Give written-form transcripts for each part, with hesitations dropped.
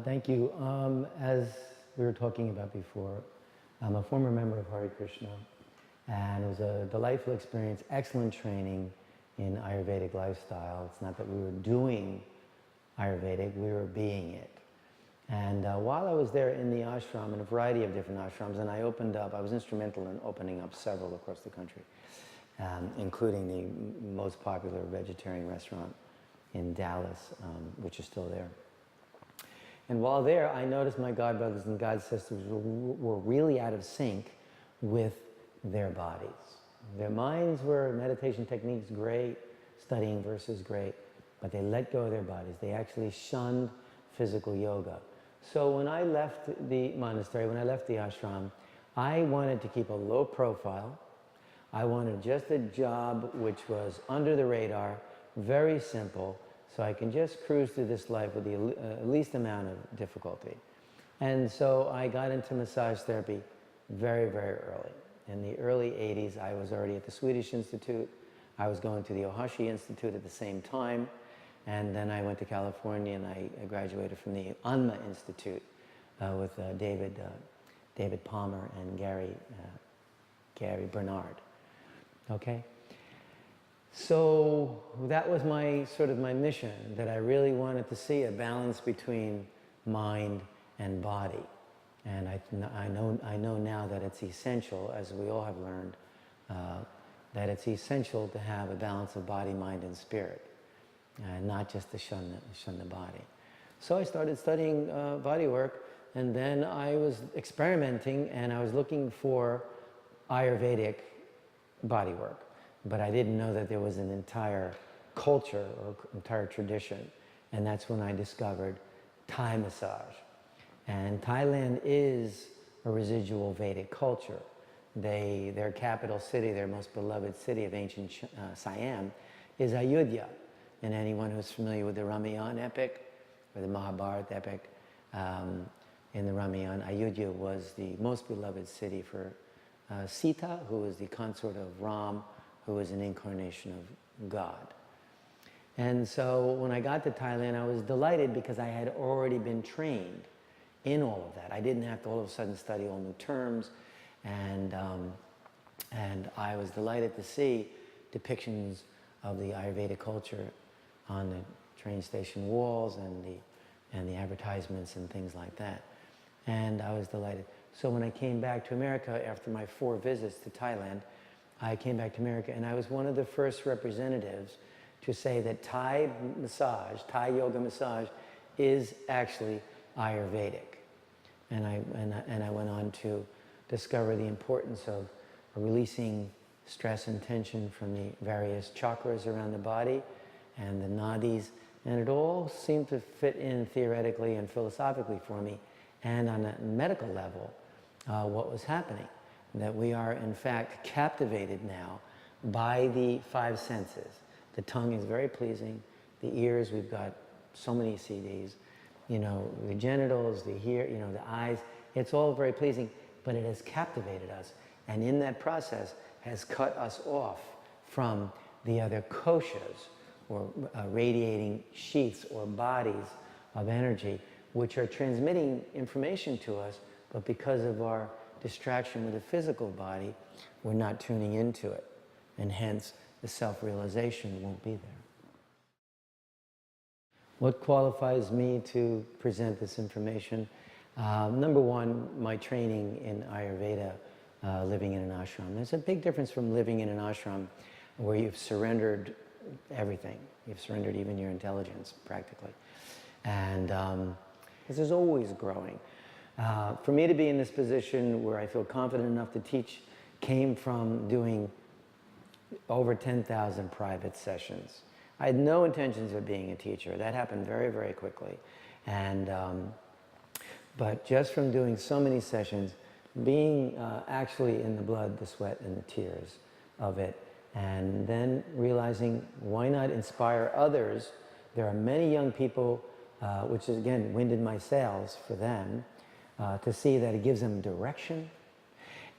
Thank you. As we were talking about before, I'm a former member of Hare Krishna, and it was a delightful experience, excellent training in Ayurvedic lifestyle. It's not that we were doing Ayurvedic, we were being it. And while I was there in the ashram, in a variety of different ashrams, and I was instrumental in opening up several across the country, including the most popular vegetarian restaurant in Dallas, which is still there. And while there, I noticed my godbrothers and godsisters were really out of sync with their bodies. Their minds were, meditation techniques, great, studying verses, great, but they let go of their bodies. They actually shunned physical yoga. So when I left the monastery, when I left the ashram, I wanted to keep a low profile. I wanted just a job which was under the radar, very simple, so I can just cruise through this life with the least amount of difficulty. And so I got into massage therapy very, very early. In the early 80s, I was already at the Swedish Institute. I was going to the Ohashi Institute at the same time. And then I went to California and I graduated from the Anma Institute with David Palmer and Gary Bernard. Okay? So that was my mission, that I really wanted to see a balance between mind and body. And I know now that it's essential, as we all have learned, that it's essential to have a balance of body, mind, and spirit, and not just to shun the body. So I started studying bodywork, and then I was experimenting, and I was looking for Ayurvedic bodywork. But I didn't know that there was an entire culture or entire tradition. And that's when I discovered Thai massage. And Thailand is a residual Vedic culture. Their capital city, their most beloved city of ancient Siam, is Ayodhya. And anyone who's familiar with the Ramayana epic, or the Mahabharata epic, in the Ramayana, Ayodhya was the most beloved city for Sita, who was the consort of Ram, who was an incarnation of God. And so when I got to Thailand, I was delighted because I had already been trained in all of that. I didn't have to all of a sudden study all new terms, and I was delighted to see depictions of the Ayurvedic culture on the train station walls and the advertisements and things like that. And I was delighted. So when I came back to America after my 4 visits to Thailand, I came back to America, and I was one of the first representatives to say that Thai massage, Thai yoga massage, is actually Ayurvedic. And I went on to discover the importance of releasing stress and tension from the various chakras around the body and the nadis, and it all seemed to fit in theoretically and philosophically for me, and on a medical level, what was happening. That we are in fact captivated now by the 5 senses. The tongue is very pleasing, the ears, we've got so many CDs, the genitals, the the eyes, it's all very pleasing, but it has captivated us, and in that process has cut us off from the other koshas, or radiating sheaths or bodies of energy, which are transmitting information to us, but because of our distraction with the physical body, we're not tuning into it, and hence the self-realization won't be there. What qualifies me to present this information? Number one, my training in Ayurveda, living in an ashram. There's a big difference from living in an ashram where you've surrendered everything. You've surrendered even your intelligence, practically. And this is always growing. For me to be in this position where I feel confident enough to teach came from doing over 10,000 private sessions. I had no intentions of being a teacher. That happened very, very quickly. And, but just from doing so many sessions, being actually in the blood, the sweat, and the tears of it, and then realizing why not inspire others. There are many young people, which is again, wind in my sails for them, to see that it gives them direction,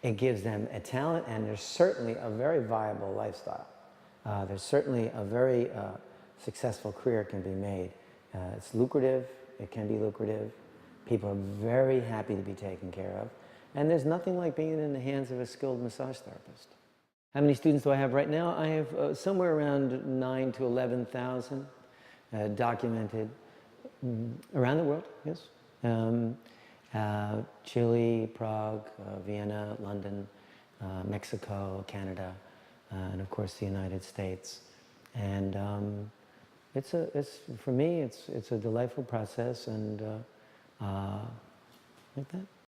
it gives them a talent, and there's certainly a very viable lifestyle. There's certainly a very successful career can be made. It's lucrative, it can be lucrative. People are very happy to be taken care of. And there's nothing like being in the hands of a skilled massage therapist. How many students do I have right now? I have somewhere around 9,000 to 11,000 documented around the world, yes. Chile, Prague, Vienna, London, Mexico, Canada, and of course the United States. And for me, it's a delightful process, and like that.